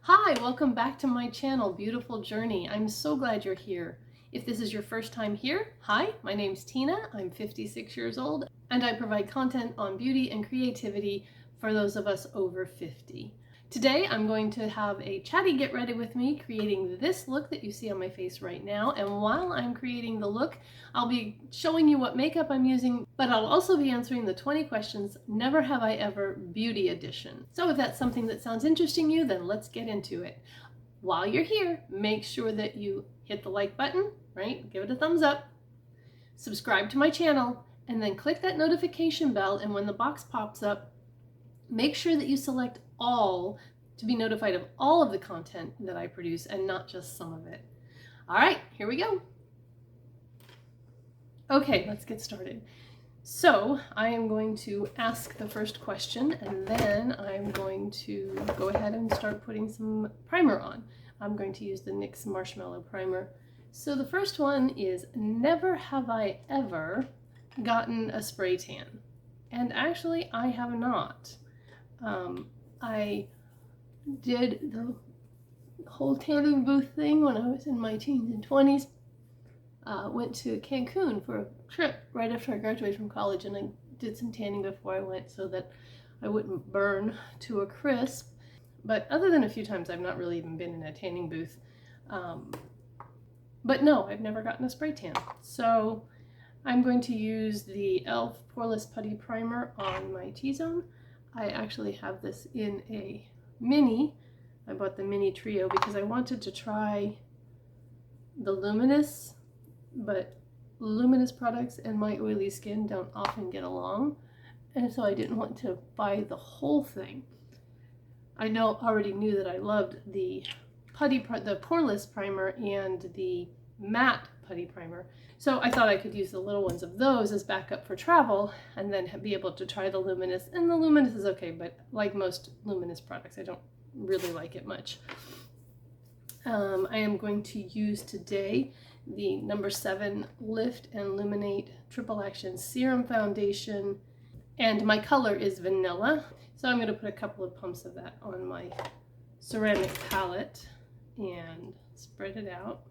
Hi, welcome back to my channel, Beautiful Journey. I'm so glad you're here. If this is your first time here, hi, my name's Tina. I'm 56 years old, and I provide content on beauty and creativity for those of us over 50. Today, I'm going to have a chatty get ready with me, creating this look that you see on my face right now. And while I'm creating the look, I'll be showing you what makeup I'm using, but I'll also be answering the 20 questions, Never Have I Ever Beauty Edition. So if that's something that sounds interesting to you, then let's get into it. While you're here, make sure that you hit the like button, right? Give it a thumbs up, subscribe to my channel, and then click that notification bell. And when the box pops up, make sure that you select all to be notified of all of the content that I produce and not just some of it. All right, here we go. Okay, let's get started. So I am going to ask the first question, and then I'm going to go ahead and start putting some primer on. I'm going to use the NYX Marshmallow Primer. So the first one is, never have I ever gotten a spray tan. And actually, I have not. I did the whole tanning booth thing when I was in my teens and 20s. Went to Cancun for a trip right after I graduated from college, and I did some tanning before I went so that I wouldn't burn to a crisp. But other than a few times, I've not really even been in a tanning booth. But no, I've never gotten a spray tan. So I'm going to use the e.l.f. Poreless Putty Primer on my T-zone. I actually have this in a mini. I bought the mini trio because I wanted to try the luminous, but luminous products and my oily skin don't often get along, and so I didn't want to buy the whole thing. I already knew that I loved the poreless primer and the matte putty primer, so I thought I could use the little ones of those as backup for travel and then be able to try the luminous. And the luminous is okay, but like most luminous products, I don't really like it much. I am going to use today the number 7 Lift and Illuminate Triple Action Serum Foundation, and my color is vanilla. So I'm going to put a couple of pumps of that on my ceramic palette and spread it out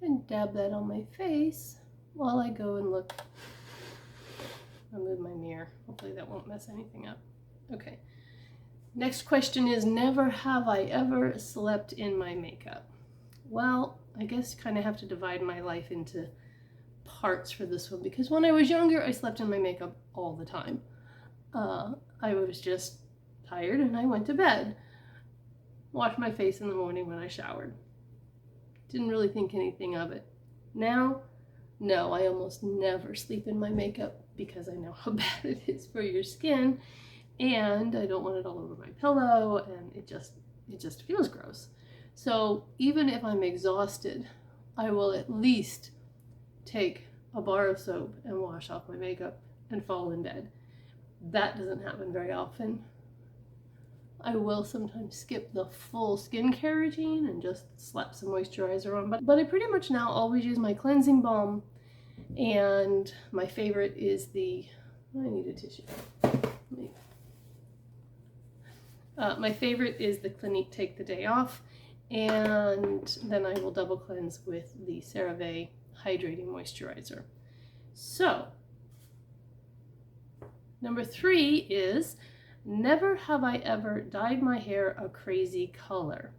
and dab that on my face while I go and look. I'll move my mirror. Hopefully that won't mess anything up. Okay. Next question is, never have I ever slept in my makeup. Well, I guess you kind of have to divide my life into parts for this one, because when I was younger, I slept in my makeup all the time. I was just tired and I went to bed. Washed my face in the morning when I showered. Didn't really think anything of it. Now, no, I almost never sleep in my makeup because I know how bad it is for your skin, and I don't want it all over my pillow, and it just feels gross. So even if I'm exhausted, I will at least take a bar of soap and wash off my makeup and fall in bed. That doesn't happen very often. I will sometimes skip the full skincare routine and just slap some moisturizer on, but I pretty much now always use my cleansing balm, and my favorite is I need a tissue. My favorite is the Clinique Take the Day Off, and then I will double cleanse with the CeraVe Hydrating Moisturizer. So, number 3 is, never have I ever dyed my hair a crazy color.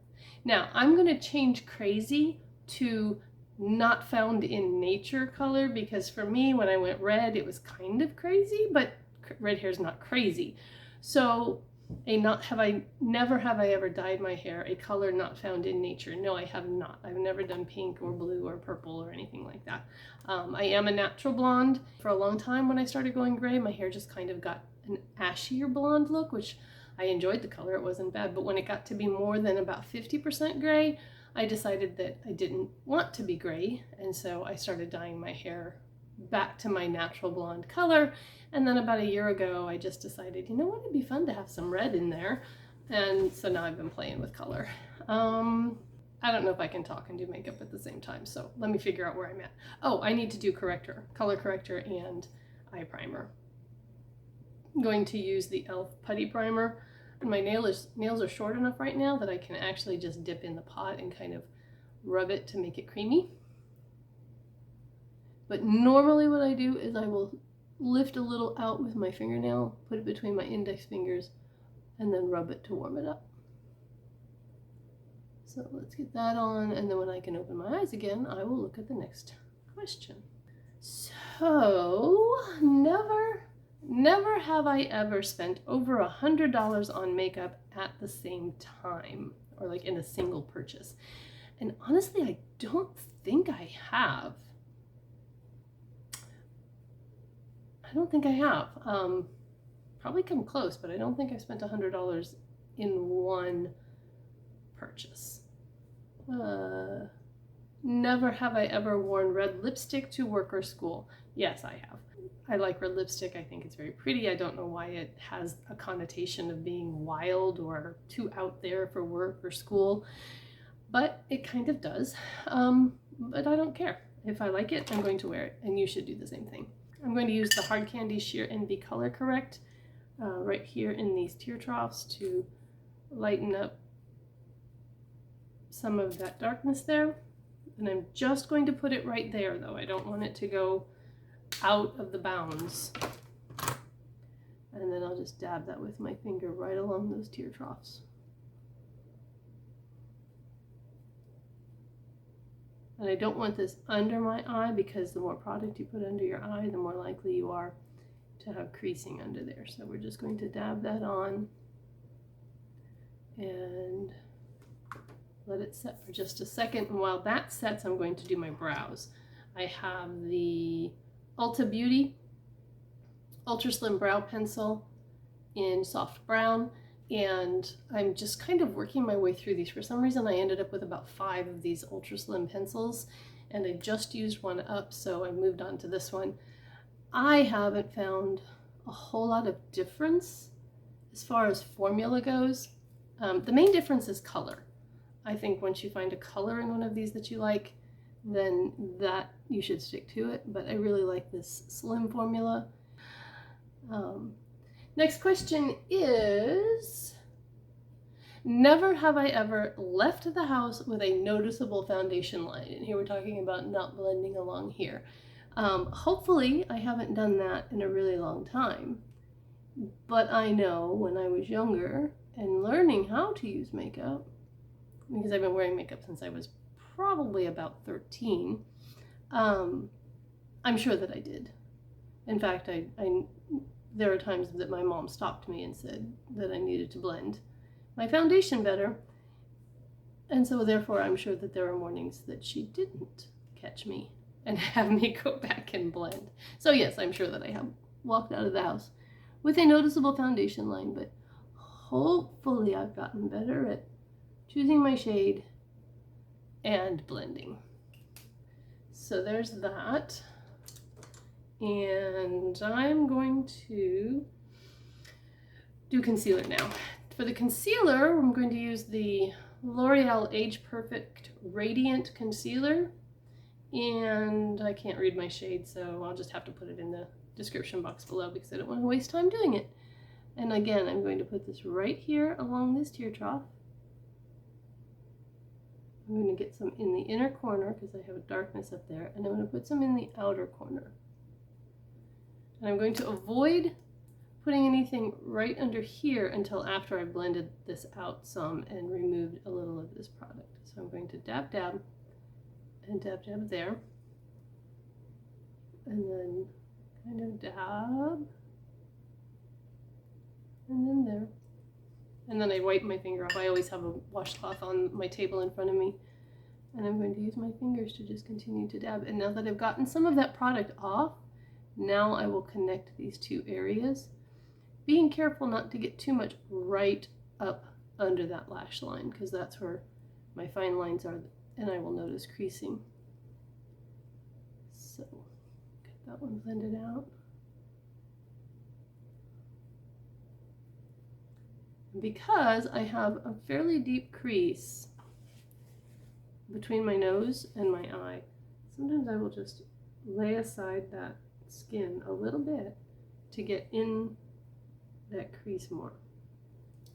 Now, I'm going to change crazy to not found in nature color, because for me, when I went red, it was kind of crazy, but red hair is not crazy. So, never have I ever dyed my hair a color not found in nature. No, I have not. I've never done pink or blue or purple or anything like that. I am a natural blonde. For a long time, when I started going gray, my hair just kind of got an ashier blonde look, which I enjoyed the color. It wasn't bad. But when it got to be more than about 50% gray, I decided that I didn't want to be gray. And so I started dyeing my hair back to my natural blonde color. And then about a year ago, I just decided, you know what, it'd be fun to have some red in there. And so now I've been playing with color. I don't know if I can talk and do makeup at the same time, so let me figure out where I'm at. Oh, I need to do corrector, color corrector, and eye primer. I'm going to use the e.l.f. Putty Primer. My nails are short enough right now that I can actually just dip in the pot and kind of rub it to make it creamy. But normally what I do is I will lift a little out with my fingernail, put it between my index fingers, and then rub it to warm it up. So let's get that on, and then when I can open my eyes again, I will look at the next question. So, never have I ever spent over $100 on makeup at the same time, or like in a single purchase. And honestly, I don't think I have. I don't think I have. Probably come close, but I don't think I spent $100 in one purchase. Never have I ever worn red lipstick to work or school. Yes, I have. I like red lipstick. I think it's very pretty. I don't know why it has a connotation of being wild or too out there for work or school, but it kind of does. But I don't care. If I like it, I'm going to wear it, and you should do the same thing. I'm going to use the Hard Candy Sheer Envy Color Correct right here in these tear troughs to lighten up some of that darkness there. And I'm just going to put it right there, though. I don't want it to go out of the bounds. And then I'll just dab that with my finger right along those tear troughs. And I don't want this under my eye, because the more product you put under your eye, the more likely you are to have creasing under there. So we're just going to dab that on and let it set for just a second. And while that sets, I'm going to do my brows. I have the Ulta Beauty Ultra Slim Brow Pencil in soft brown, and I'm just kind of working my way through these. For some reason, I ended up with about 5 of these Ultra Slim pencils, and I just used one up, so I moved on to this one. I haven't found a whole lot of difference as far as formula goes. The main difference is color. I think once you find a color in one of these that you like, then that you should stick to it. But I really like this slim formula. Next question is, never have I ever left the house with a noticeable foundation line. And here we're talking about not blending along here. Hopefully I haven't done that in a really long time. But I know when I was younger and learning how to use makeup, because I've been wearing makeup since I was probably about 13, I'm sure that I did. In fact, there are times that my mom stopped me and said that I needed to blend my foundation better. And so therefore, I'm sure that there are mornings that she didn't catch me and have me go back and blend. So yes, I'm sure that I have walked out of the house with a noticeable foundation line, but hopefully I've gotten better at choosing my shade and blending. So there's that. And I'm going to do concealer now. For the concealer, I'm going to use the L'Oreal Age Perfect Radiant Concealer. And I can't read my shade, so I'll just have to put it in the description box below because I don't want to waste time doing it. And again, I'm going to put this right here along this tear trough. I'm going to get some in the inner corner because I have a darkness up there, and I'm going to put some in the outer corner. And I'm going to avoid putting anything right under here until after I've blended this out some and removed a little of this product. So I'm going to dab, dab, and dab, dab there. And then kind of dab. And then there. And then I wipe my finger off. I always have a washcloth on my table in front of me. And I'm going to use my fingers to just continue to dab. And now that I've gotten some of that product off, now I will connect these two areas, being careful not to get too much right up under that lash line, because that's where my fine lines are, and I will notice creasing. So get that one blended out. Because I have a fairly deep crease between my nose and my eye, sometimes I will just lay aside that skin a little bit to get in that crease more.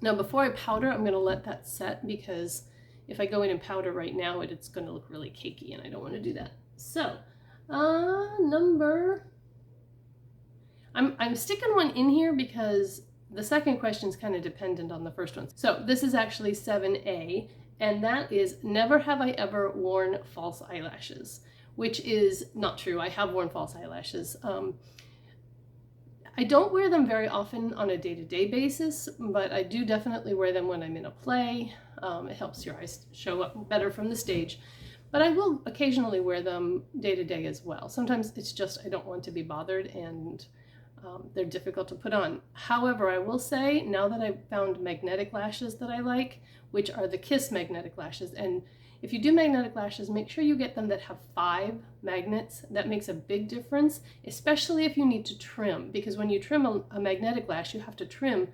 Now before I powder, I'm going to let that set, because if I go in and powder right now, it's going to look really cakey, and I don't want to do that. So, I'm sticking one in here because the second question is kind of dependent on the first one. So this is actually 7A, and that is never have I ever worn false eyelashes, which is not true. I have worn false eyelashes. I don't wear them very often on a day-to-day basis, but I do definitely wear them when I'm in a play. It helps your eyes show up better from the stage. But I will occasionally wear them day-to-day as well. Sometimes it's just I don't want to be bothered, and they're difficult to put on. However, I will say, now that I've found magnetic lashes that I like, which are the Kiss magnetic lashes, and if you do magnetic lashes, make sure you get them that have 5 magnets. That makes a big difference, especially if you need to trim, because when you trim a magnetic lash, you have to trim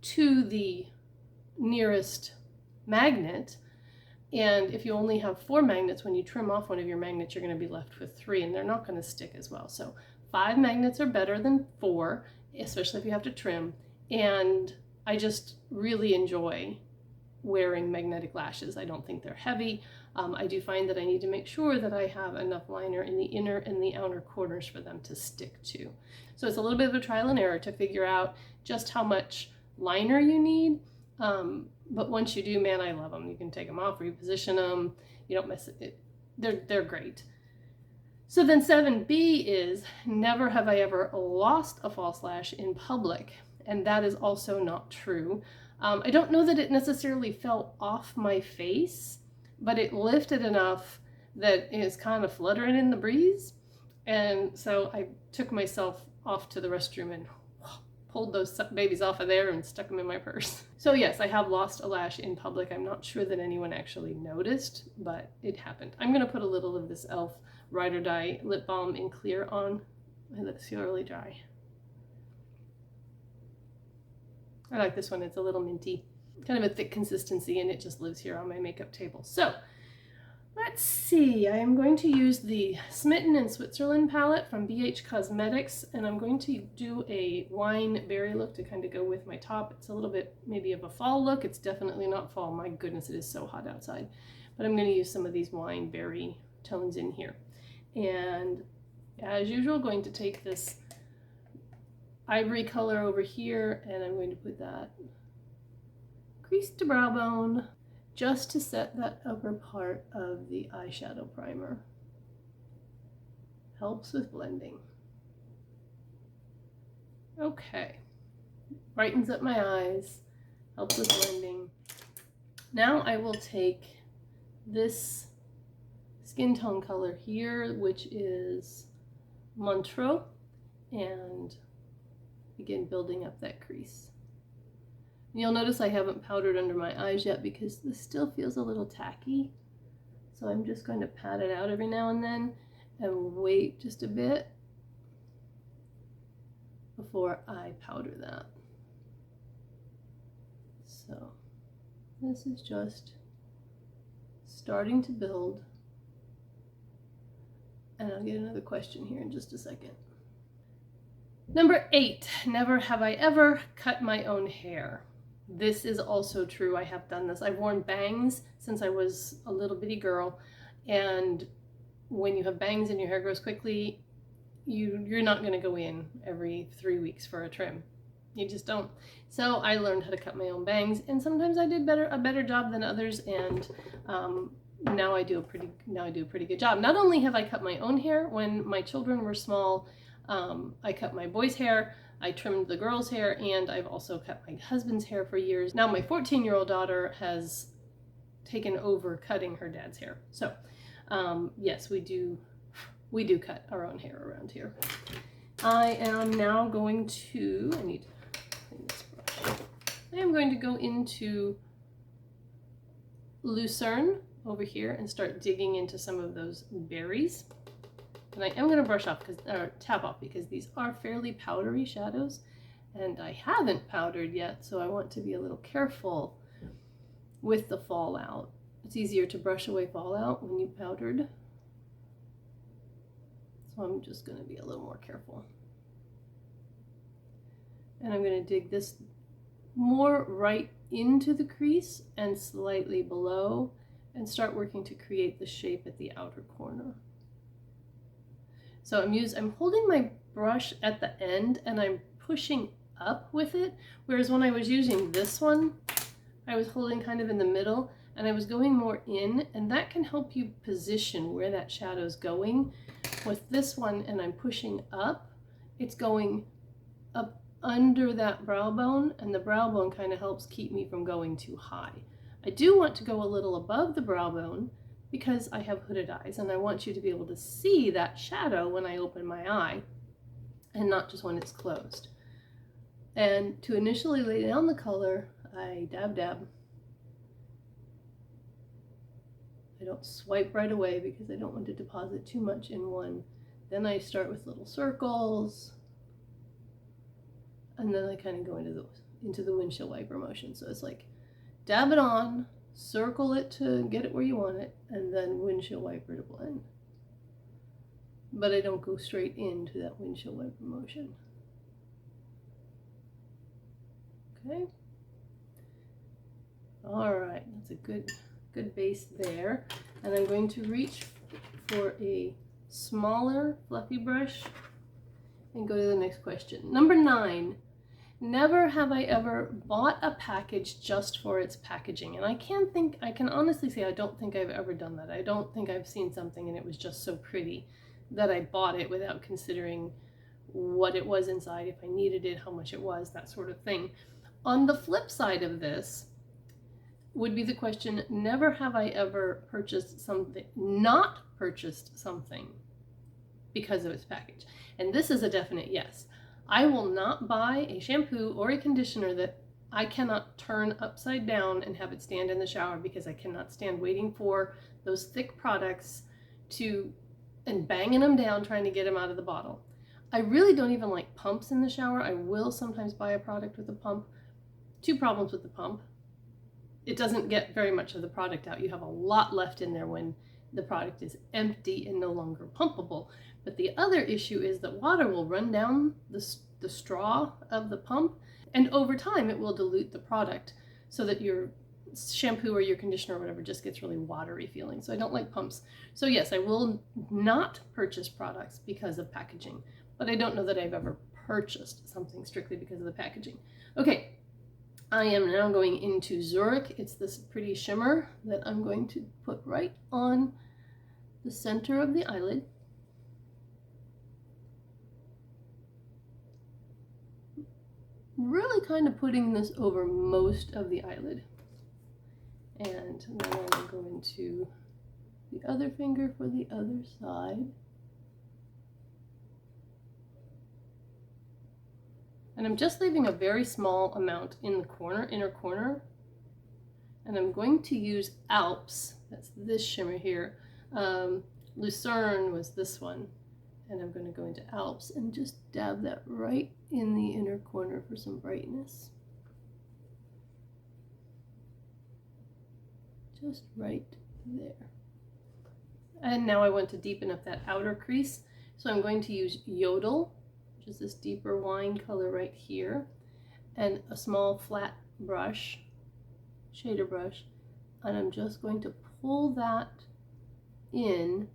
to the nearest magnet. And if you only have 4 magnets, when you trim off one of your magnets, you're going to be left with 3, and they're not going to stick as well. So 5 magnets are better than 4, especially if you have to trim. And I just really enjoy wearing magnetic lashes. I don't think they're heavy. I do find that I need to make sure that I have enough liner in the inner and the outer corners for them to stick to. So it's a little bit of a trial and error to figure out just how much liner you need. But once you do, man, I love them. You can take them off, reposition them. You don't mess it. They're great. So then 7B is never have I ever lost a false lash in public. And that is also not true. I don't know that it necessarily fell off my face, but it lifted enough that it was kind of fluttering in the breeze. And so I took myself off to the restroom and pulled those babies off of there and stuck them in my purse. So yes, I have lost a lash in public. I'm not sure that anyone actually noticed, but it happened. I'm going to put a little of this e.l.f. Ride or Die lip balm in clear on. My lips feel really dry. I like this one. It's a little minty, kind of a thick consistency, and it just lives here on my makeup table. So let's see, I am going to use the Smitten in Switzerland palette from BH Cosmetics, and I'm going to do a wine berry look to kind of go with my top. It's a little bit maybe of a fall look. It's definitely not fall. My goodness, it is so hot outside. But I'm going to use some of these wine berry tones in here. And as usual, going to take this ivory color over here, and I'm going to put that crease to brow bone just to set that upper part of the eyeshadow primer. Helps with blending. Okay, brightens up my eyes, helps with blending. Now I will take this skin tone color here, which is Montreux, and begin building up that crease. And you'll notice I haven't powdered under my eyes yet because this still feels a little tacky. So I'm just going to pat it out every now and then and wait just a bit before I powder that. So this is just starting to build. And I'll get another question here in just a second. Number 8, never have I ever cut my own hair. This is also true. I have done this. I've worn bangs since I was a little bitty girl, and when you have bangs and your hair grows quickly, you're not going to go in every 3 weeks for a trim. You just don't. So I learned how to cut my own bangs, and sometimes I did a better job than others, and now I do a pretty good job. Not only have I cut my own hair when my children were small, I cut my boys' hair, I trimmed the girls' hair, and I've also cut my husband's hair for years. Now my 14-year-old daughter has taken over cutting her dad's hair. So yes, we do cut our own hair around here. I am now going to, I need to clean this brush. I am going to go into Lucerne over here and start digging into some of those berries. And I am going to brush off, tap off, because these are fairly powdery shadows, and I haven't powdered yet, so I want to be a little careful with the fallout. It's easier to brush away fallout when you powdered, so I'm just going to be a little more careful. And I'm going to dig this more right into the crease and slightly below, and start working to create the shape at the outer corner. So I'm holding my brush at the end and I'm pushing up with it, whereas when I was using this one, I was holding kind of in the middle and I was going more in, and that can help you position where that shadow's going. With this one, and I'm pushing up, it's going up under that brow bone, and the brow bone kind of helps keep me from going too high. I do want to go a little above the brow bone because I have hooded eyes and I want you to be able to see that shadow when I open my eye and not just when it's closed. And to initially lay down the color, I dab dab. I don't swipe right away because I don't want to deposit too much in one. Then I start with little circles, and then I kind of go into the windshield wiper motion. So it's like dab it on, circle it to get it where you want it, and then windshield wiper to blend. But I don't go straight into that windshield wiper motion. Okay. All right, that's a good base there. And I'm going to reach for a smaller fluffy brush and go to the next question. Number 9. Never have I ever bought a package just for its packaging. And I can honestly say I don't think I've ever done that. I don't think I've seen something and it was just so pretty that I bought it without considering what it was inside, if I needed it, how much it was, that sort of thing. On the flip side of this would be the question, never have I ever not purchased something because of its package. And this is a definite yes. I will not buy a shampoo or a conditioner that I cannot turn upside down and have it stand in the shower, because I cannot stand waiting for those thick products and banging them down trying to get them out of the bottle. I really don't even like pumps in the shower. I will sometimes buy a product with a pump. 2 problems with the pump. It doesn't get very much of the product out. You have a lot left in there when the product is empty and no longer pumpable. But the other issue is that water will run down the straw of the pump, and over time it will dilute the product so that your shampoo or your conditioner or whatever just gets really watery feeling. So I don't like pumps. So yes, I will not purchase products because of packaging, but I don't know that I've ever purchased something strictly because of the packaging. Okay. I am now going into Zurich. It's this pretty shimmer that I'm going to put right on the center of the eyelid. Really kind of putting this over most of the eyelid. And then I'm going to go into the other finger for the other side. And I'm just leaving a very small amount in the inner corner. And I'm going to use Alps, that's this shimmer here. Lucerne was this one. And I'm going to go into Alps and just dab that right in the inner corner for some brightness. Just right there. And now I want to deepen up that outer crease. So I'm going to use Yodel, which is this deeper wine color right here, and a small flat brush, shader brush, and I'm just going to pull that in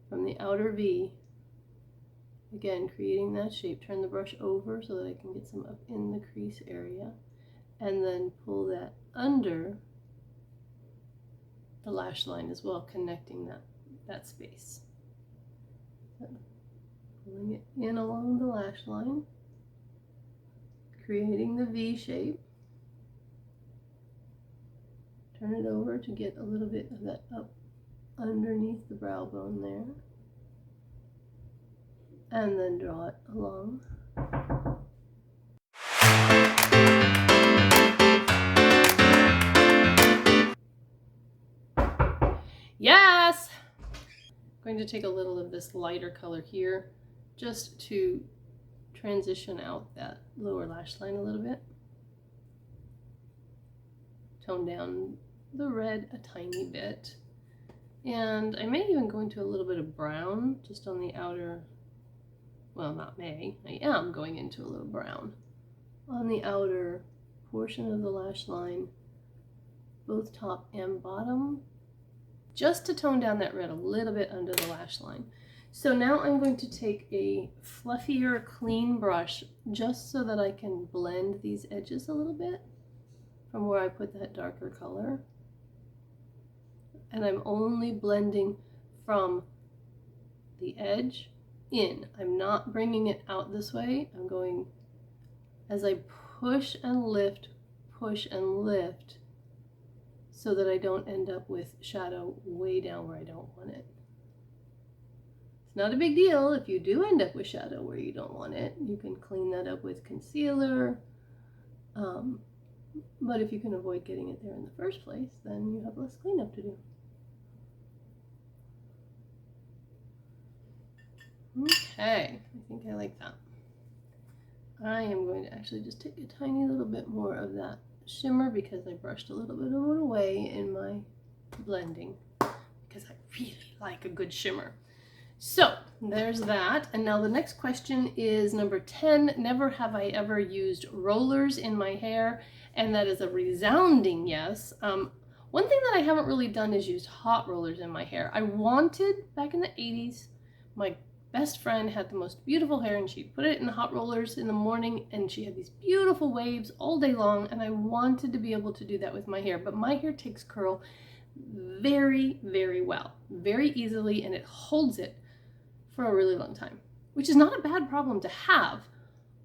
from the outer V, again creating that shape. Turn the brush over so that I can get some up in the crease area, and then pull that under the lash line as well, connecting that space. So, pulling it in along the lash line, creating the V shape. Turn it over to get a little bit of that up underneath the brow bone there. And then draw it along. Yes! I'm going to take a little of this lighter color here just to transition out that lower lash line a little bit. Tone down the red a tiny bit. And I may even go into a little bit of brown just on the outer, well, not may, I am going into a little brown. on the outer portion of the lash line, both top and bottom, just to tone down that red a little bit under the lash line. So now I'm going to take a fluffier, clean brush just so that I can blend these edges a little bit from where I put that darker color. And I'm only blending from the edge in. I'm not bringing it out this way. I'm going as I push and lift, so that I don't end up with shadow way down where I don't want it. It's not a big deal if you do end up with shadow where you don't want it. You can clean that up with concealer. But if you can avoid getting it there in the first place, then you have less cleanup to do. Okay, I think I like that. I am going to actually just take a tiny little bit more of that shimmer because I brushed a little bit of it away in my blending because I really like a good shimmer. So there's that. And now the next question is number 10. Never have I ever used rollers in my hair, and that is a resounding yes. One thing that I haven't really done is used hot rollers in my hair. I wanted, back in the 80s, my best friend had the most beautiful hair and she'd put it in the hot rollers in the morning and she had these beautiful waves all day long, and I wanted to be able to do that with my hair, but my hair takes curl very, very well, very easily, and it holds it for a really long time, which is not a bad problem to have.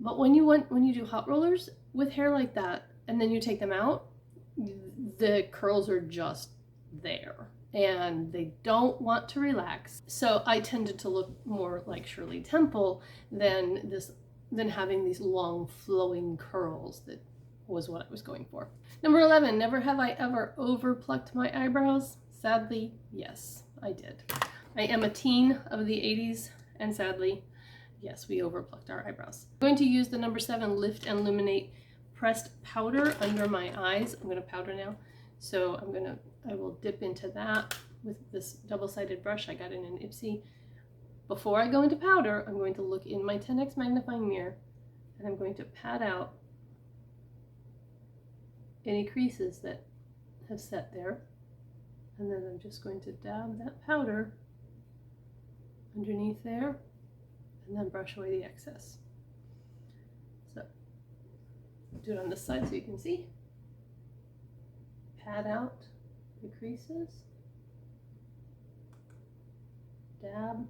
But when you do hot rollers with hair like that and then you take them out, the curls are just there and they don't want to relax. So I tended to look more like Shirley Temple than having these long flowing curls. That was what I was going for. Number 11, never have I ever over plucked my eyebrows. Sadly, yes, I did. I am a teen of the 80s, and sadly, yes, we over plucked our eyebrows. I'm going to use the number 7 Lift and Illuminate pressed powder under my eyes. I'm going to powder now. So I will dip into that with this double-sided brush. I got it in Ipsy. Before I go into powder, I'm going to look in my 10x magnifying mirror and I'm going to pat out any creases that have set there. And then I'm just going to dab that powder underneath there and then brush away the excess. So do it on this side so you can see. Pat out the creases, dab,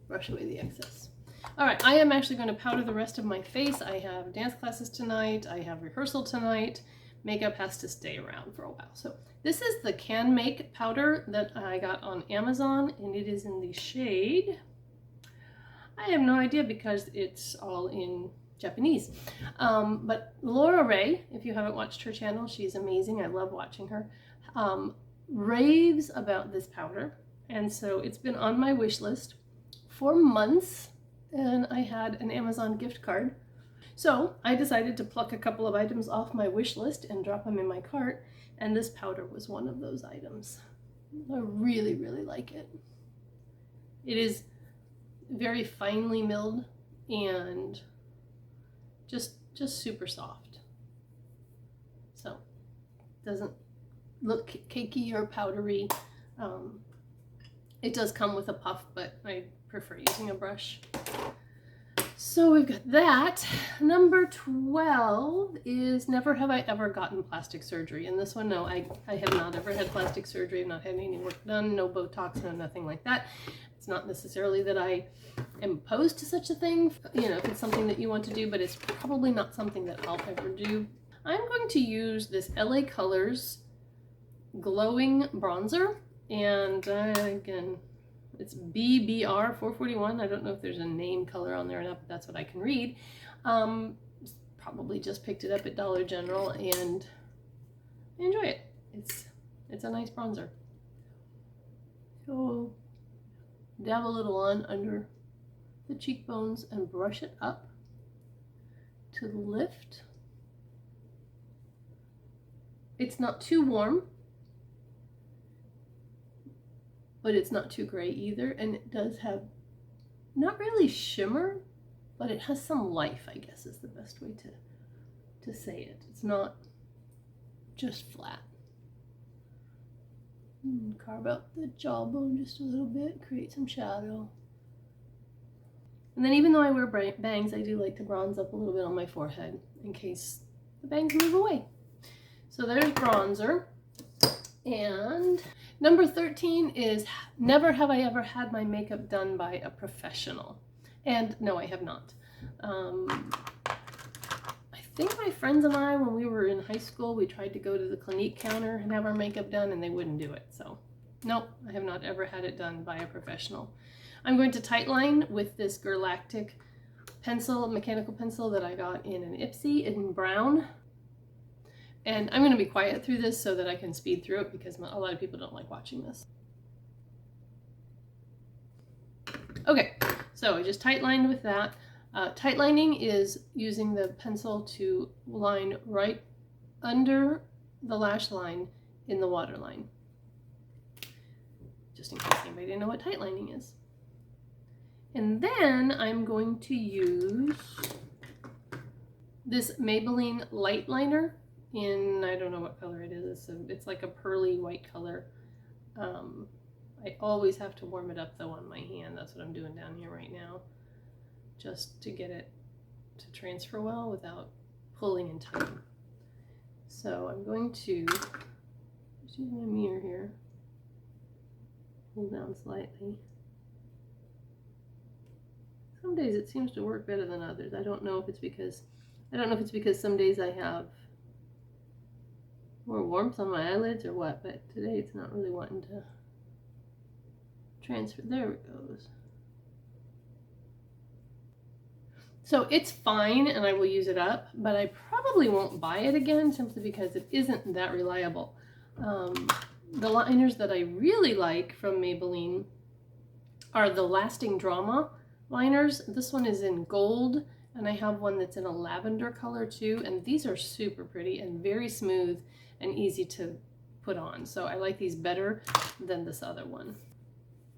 brush away the excess. All right, I am actually going to powder the rest of my face. I have dance classes tonight, I have rehearsal tonight. Makeup has to stay around for a while. So this is the Can Make powder that I got on Amazon, and it is in the shade, I have no idea because it's all in Japanese. But Laura Ray, if you haven't watched her channel, she's amazing. I love watching her. Raves about this powder. And so it's been on my wish list for months, and I had an Amazon gift card. So I decided to pluck a couple of items off my wish list and drop them in my cart, and this powder was one of those items. I really, really like it. It is very finely milled and just super soft. So it doesn't look cakey or powdery. It does come with a puff, but I prefer using a brush. So we've got that. Number 12 is never have I ever gotten plastic surgery. And this one, no, I have not ever had plastic surgery. I've not had any work done, no Botox, no nothing like that. It's not necessarily that I am opposed to such a thing, you know, if it's something that you want to do, but it's probably not something that I'll ever do. I'm going to use this LA Colors glowing bronzer, and again, it's BBR 441. I don't know if there's a name color on there or not, but that's what I can read. Probably just picked it up at Dollar General and I enjoy it. It's a nice bronzer. So dab a little on under the cheekbones and brush it up to lift. It's not too warm, but it's not too gray either, and it does have not really shimmer, but it has some life, I guess is the best way to say it. It's not just flat. Carve out the jawbone just a little bit, create some shadow. And then even though I wear bangs, I do like to bronze up a little bit on my forehead in case the bangs move away. So there's bronzer. And number 13 is never have I ever had my makeup done by a professional. And no, I have not. I think my friends and I, when we were in high school, we tried to go to the Clinique counter and have our makeup done, and they wouldn't do it. So nope, I have not ever had it done by a professional. I'm going to tightline with this Galactic pencil, mechanical pencil that I got in an Ipsy in brown. And I'm going to be quiet through this so that I can speed through it because a lot of people don't like watching this. Okay, so I just tightlined with that. Tightlining is using the pencil to line right under the lash line in the waterline. Just in case anybody didn't know what tightlining is. And then I'm going to use this Maybelline light liner in, I don't know what color it is. It's like a pearly white color. I always have to warm it up though on my hand. That's what I'm doing down here right now, just to get it to transfer well without pulling and tugging. So I'm going to just use my mirror here, pull down slightly. Some days it seems to work better than others. I don't know if it's because some days I have more warmth on my eyelids or what, but today it's not really wanting to transfer. There it goes. So it's fine and I will use it up, but I probably won't buy it again simply because it isn't that reliable. The liners that I really like from Maybelline are the Lasting Drama liners. This one is in gold, and I have one that's in a lavender color too, and these are super pretty and very smooth and easy to put on. So I like these better than this other one.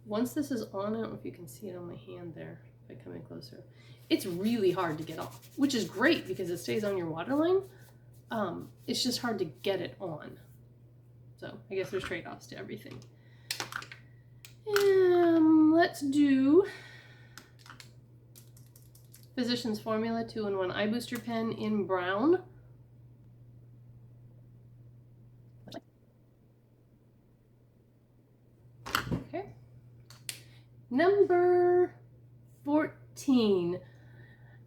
Once this is on, I don't know if you can see it on my hand there, if I come in closer. It's really hard to get off, which is great because it stays on your waterline. It's just hard to get it on. So I guess there's trade-offs to everything. Let's do Physicians Formula 2-in-1 Eye Booster Pen in brown. Okay. Number 14.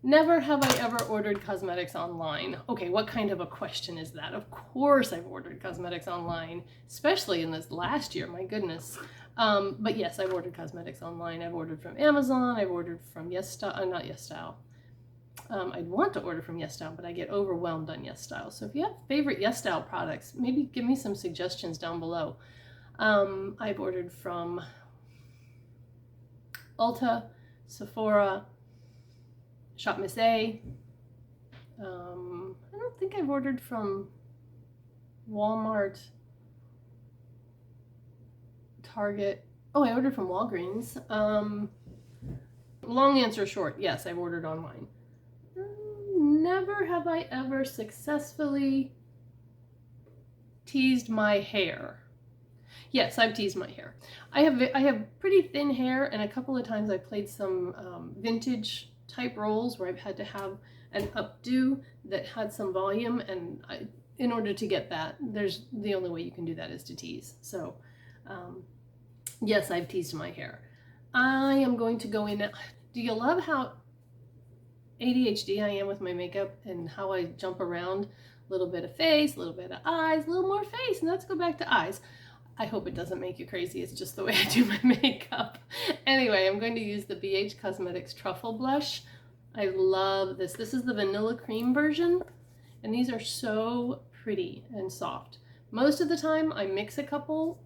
Never have I ever ordered cosmetics online. Okay, what kind of a question is that? Of course I've ordered cosmetics online, especially in this last year, my goodness. But yes, I've ordered cosmetics online. I've ordered from Amazon. I've ordered from YesStyle, not YesStyle. I'd want to order from YesStyle, but I get overwhelmed on YesStyle. So if you have favorite YesStyle products, maybe give me some suggestions down below. I've ordered from Ulta, Sephora, Shop Miss A. I don't think I've ordered from Walmart, Target. Oh, I ordered from Walgreens. Long answer short, yes, I've ordered online. Never have I ever successfully teased my hair. Yes, I've teased my hair. I have pretty thin hair, and a couple of times I played some vintage type rolls where I've had to have an updo that had some volume, and in order to get that, the only way you can do that is to tease. So yes, I've teased my hair. I am going to go in. Do you love how ADHD I am with my makeup and how I jump around? A little bit of face, a little bit of eyes, a little more face, and let's go back to eyes. I hope it doesn't make you crazy. It's just the way I do my makeup. Anyway, I'm going to use the BH Cosmetics Truffle Blush. I love this. This is the vanilla cream version, and these are so pretty and soft. Most of the time I mix a couple,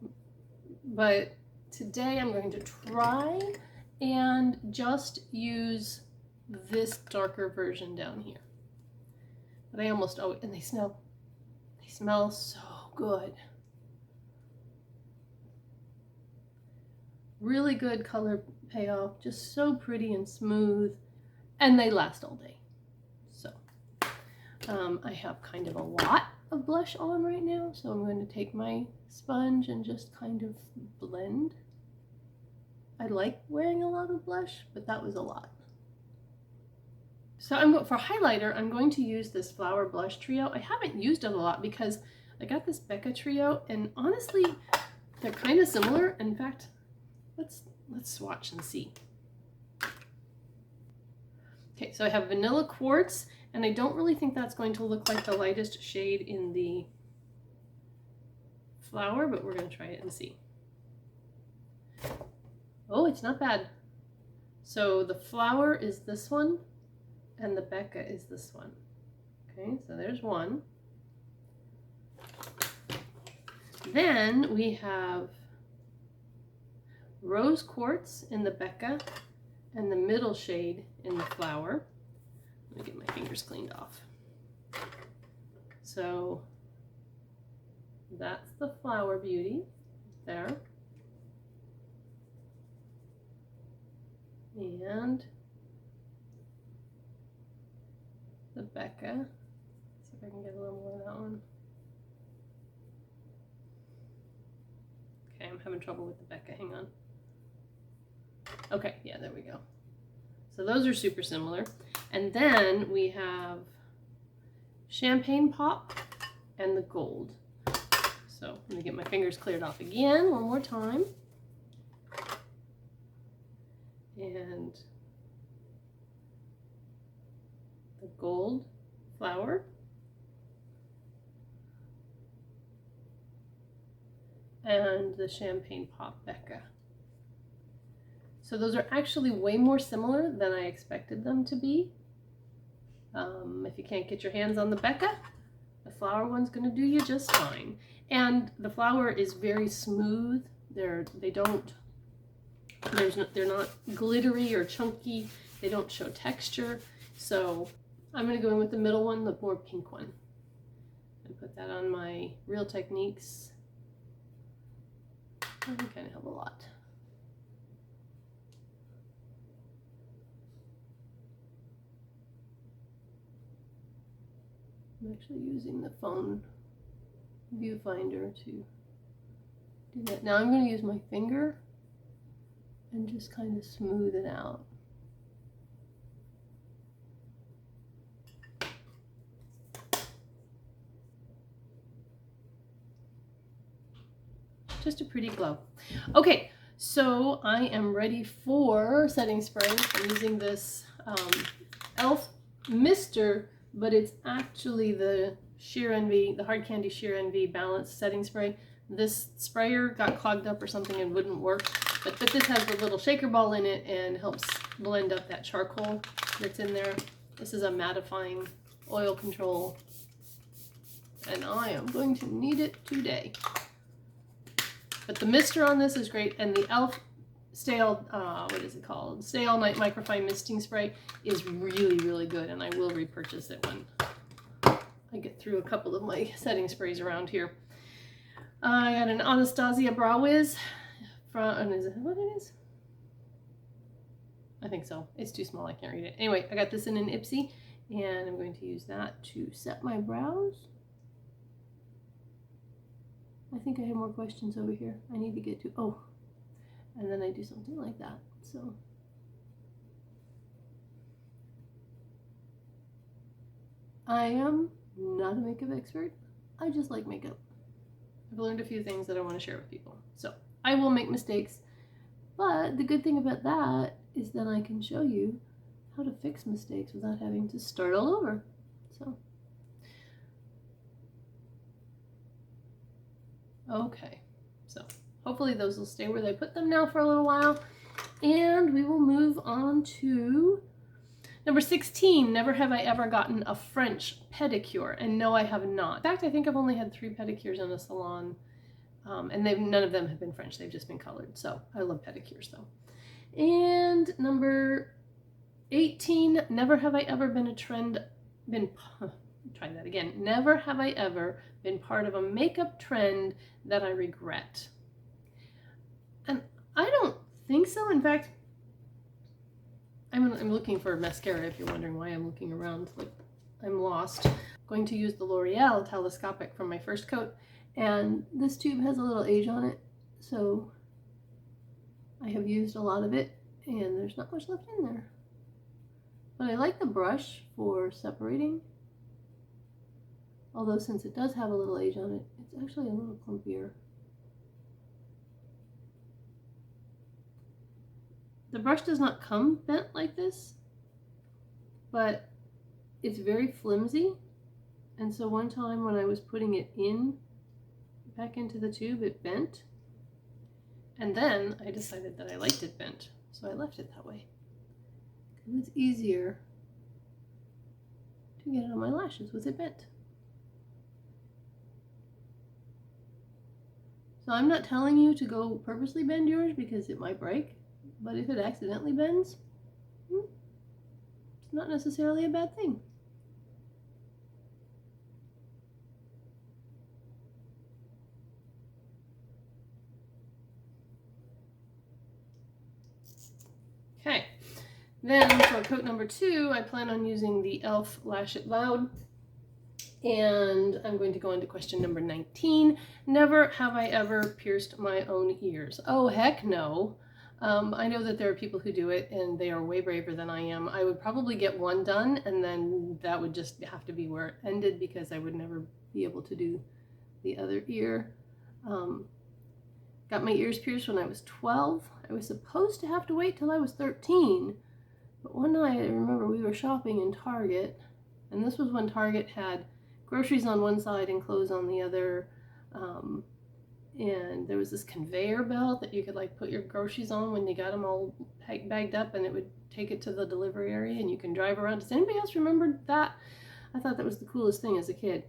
but today I'm going to try and just use this darker version down here. But I almost always, and they smell so good. Really good color payoff, just so pretty and smooth. and they last all day. So I have kind of a lot of blush on right now, so I'm going to take my sponge and just kind of blend. I like wearing a lot of blush, but that was a lot. So for highlighter, I'm going to use this Flower Blush Trio. I haven't used it a lot because I got this Becca Trio, and honestly, they're kind of similar. In fact, let's swatch and see. Okay, so I have Vanilla Quartz, and I don't really think that's going to look like the lightest shade in the flower, but we're going to try it and see. Oh, it's not bad. So the flower is this one, and the Becca is this one. Okay, so there's one. Then we have Rose Quartz in the Becca and the middle shade in the flower. Let me get my fingers cleaned off. So that's the Flower Beauty there. And the Becca. Let's see if I can get a little more of that one. Okay, I'm having trouble with the Becca, hang on. Okay, yeah, there we go. So those are super similar. And then we have Champagne Pop and the Gold. So let me get my fingers cleared off again one more time. And the Gold Flower. And the Champagne Pop Becca. So those are actually way more similar than I expected them to be. If you can't get your hands on the Becca, the flower one's going to do you just fine. And the flower is very smooth. They're not glittery or chunky. They don't show texture. So I'm going to go in with the middle one, the more pink one, and put that on my Real Techniques. I kind of have a lot. I'm actually using the phone viewfinder to do that. Now I'm going to use my finger and just kind of smooth it out. Just a pretty glow. Okay, so I am ready for setting spray. I'm using this e.l.f. Mister, but it's actually the Sheer Envy, the Hard Candy Sheer Envy Balanced Setting Spray. This sprayer got clogged up or something and wouldn't work, but this has a little shaker ball in it and helps blend up that charcoal that's in there. This is a mattifying oil control, and I am going to need it today. But the mister on this is great, and the e.l.f. Stale, what is it called? Stay All Night Microfine Misting Spray is really, really good, and I will repurchase it when I get through a couple of my setting sprays around here. I got an Anastasia Brow Wiz from, is it what it is? I think so. It's too small, I can't read it. Anyway, I got this in an Ipsy, and I'm going to use that to set my brows. I think I have more questions over here I need to get to. Oh, and then I do something like that. So I am not a makeup expert. I just like makeup. I've learned a few things that I want to share with people. So I will make mistakes, but the good thing about that is that I can show you how to fix mistakes without having to start all over. So okay, so hopefully those will stay where they put them now for a little while, and we will move on to number 16. Never have I ever gotten a French pedicure, and no, I have not. In fact, I think I've only had 3 pedicures in a salon, and none of them have been French. They've just been colored. So I love pedicures though. And number 18. Never have I ever try that again. Never have I ever been part of a makeup trend that I regret. And I don't think so. In fact, I I'm looking for mascara if you're wondering why I'm looking around like I'm lost. I'm going to use the L'Oreal Telescopic from my first coat, and this tube has a little age on it, so I have used a lot of it and there's not much left in there. But I like the brush for separating, although since it does have a little age on it, it's actually a little clumpier. The brush does not come bent like this, but it's very flimsy, and so one time when I was putting it back into the tube, it bent, and then I decided that I liked it bent, so I left it that way. It's easier to get it on my lashes with it bent. So I'm not telling you to go purposely bend yours because it might break, but if it accidentally bends, it's not necessarily a bad thing. Okay, then for coat number 2, I plan on using the e.l.f. Lash It Loud, and I'm going to go into question number 19. Never have I ever pierced my own ears. Oh, heck no. I know that there are people who do it, and they are way braver than I am. I would probably get one done, and then that would just have to be where it ended because I would never be able to do the other ear. Got my ears pierced when I was 12. I was supposed to have to wait till I was 13, but one night I remember we were shopping in Target, and this was when Target had groceries on one side and clothes on the other, and there was this conveyor belt that you could like put your groceries on when you got them all bagged up, and it would take it to the delivery area and you can drive around. Does anybody else remember that? I thought that was the coolest thing as a kid.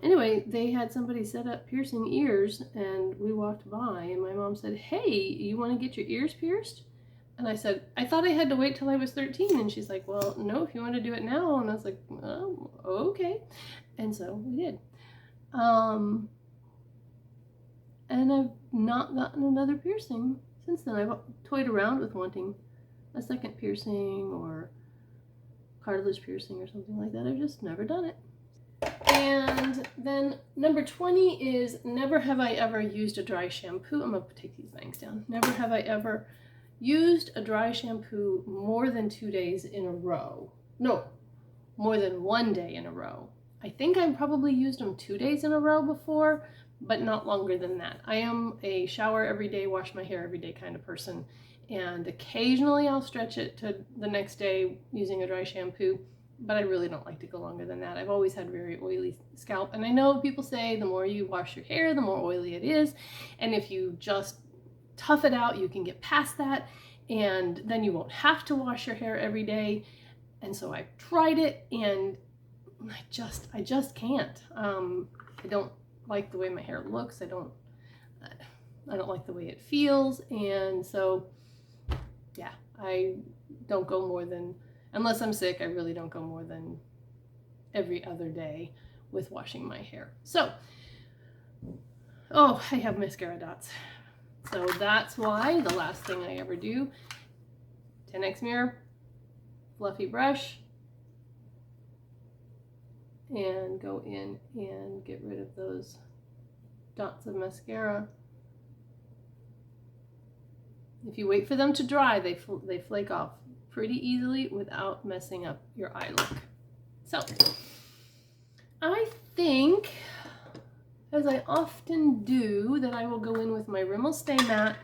Anyway, they had somebody set up piercing ears, and we walked by, and my mom said, "Hey, you want to get your ears pierced?" And I said, "I thought I had to wait till I was 13. And she's like, "Well, no, if you want to do it now." And I was like, "Oh, okay." And so we did. And I've not gotten another piercing since then. I've toyed around with wanting a second piercing or cartilage piercing or something like that. I've just never done it. And then number 20 is never have I ever used a dry shampoo. I'm going to take these bangs down. Never have I ever used a dry shampoo more than 2 days in a row. No, more than 1 day in a row. I think I've probably used them 2 days in a row before, but not longer than that. I am a shower every day, wash my hair every day kind of person, and occasionally I'll stretch it to the next day using a dry shampoo, but I really don't like to go longer than that. I've always had very oily scalp, and I know people say the more you wash your hair, the more oily it is, and if you just tough it out, you can get past that, and then you won't have to wash your hair every day. And so I've tried it, and I just can't. I don't like the way my hair looks. I don't like the way it feels, and so yeah, I don't go more than, unless I'm sick, I really don't go more than every other day with washing my hair. So, oh, I have mascara dots. So that's why the last thing I ever do, 10x mirror, fluffy brush, and go in and get rid of those dots of mascara. If you wait for them to dry, they flake off pretty easily without messing up your eye look. So I think, as I often do, that I will go in with my Rimmel Stay Matte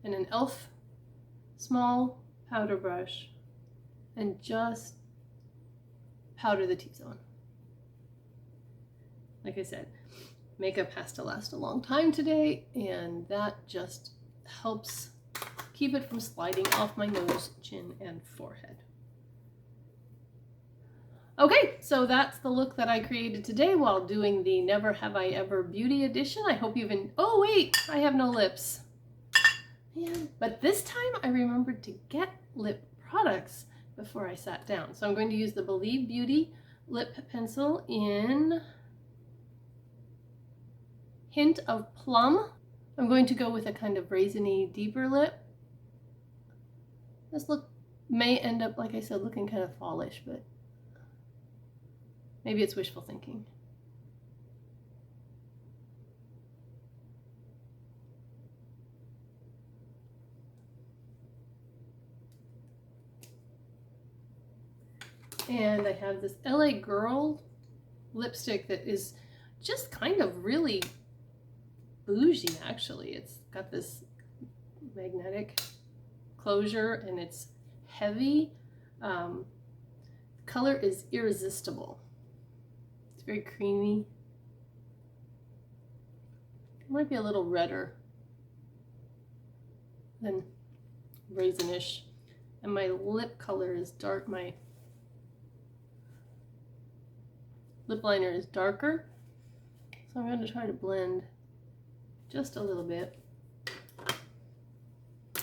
and an e.l.f. small powder brush and just powder the T-zone. Like I said, makeup has to last a long time today, and that just helps keep it from sliding off my nose, chin, and forehead. Okay, so that's the look that I created today while doing the Never Have I Ever Beauty Edition. I hope you've oh wait, I have no lips. Man, but this time I remembered to get lip products before I sat down. So I'm going to use the Believe Beauty lip pencil in Hint of Plum. I'm going to go with a kind of raisiny, deeper lip. This look may end up, like I said, looking kind of fallish, but maybe it's wishful thinking. And I have this LA Girl lipstick that is just kind of really bougie, actually. It's got this magnetic closure and it's heavy. Color is Irresistible. It's very creamy. It might be a little redder than Raisinish. And my lip color is dark. My lip liner is darker. So I'm going to try to blend just a little bit. I'll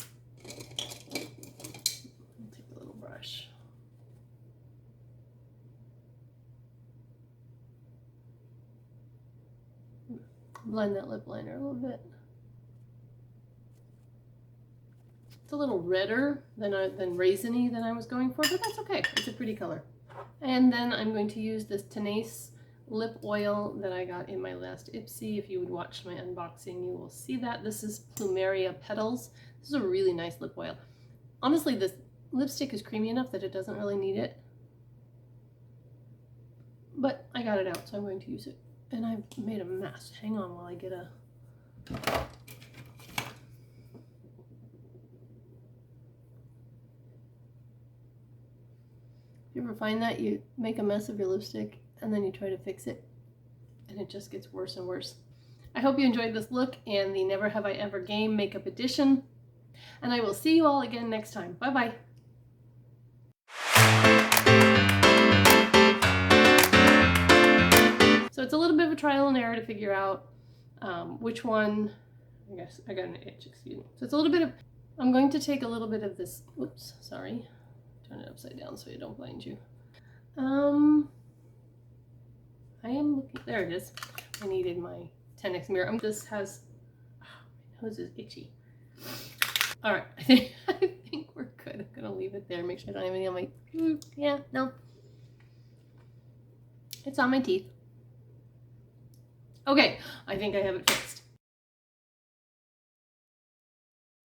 take a little brush. Blend that lip liner a little bit. It's a little redder than raisiny than I was going for, but that's okay. It's a pretty color. And then I'm going to use this Tenace lip oil that I got in my last Ipsy. If you would watch my unboxing, you will see that. This is Plumeria Petals. This is a really nice lip oil. Honestly, this lipstick is creamy enough that it doesn't really need it. But I got it out, so I'm going to use it. And I've made a mess. Hang on while I get a... You ever find that you make a mess of your lipstick and then you try to fix it and it just gets worse and worse? I hope you enjoyed this look and the Never Have I Ever game makeup edition. And I will see you all again next time. Bye-bye. So it's a little bit of a trial and error to figure out which one, I guess I got an itch, excuse me. So it's a little bit of, I'm going to take a little bit of this, oops, sorry. Turn it upside down so you don't blind you. I am looking, there it is. I needed my 10x mirror. This has, oh, my nose is itchy. All right, I think we're good. I'm gonna leave it there. Make sure I don't have any on my, yeah, no. It's on my teeth. Okay, I think I have it fixed.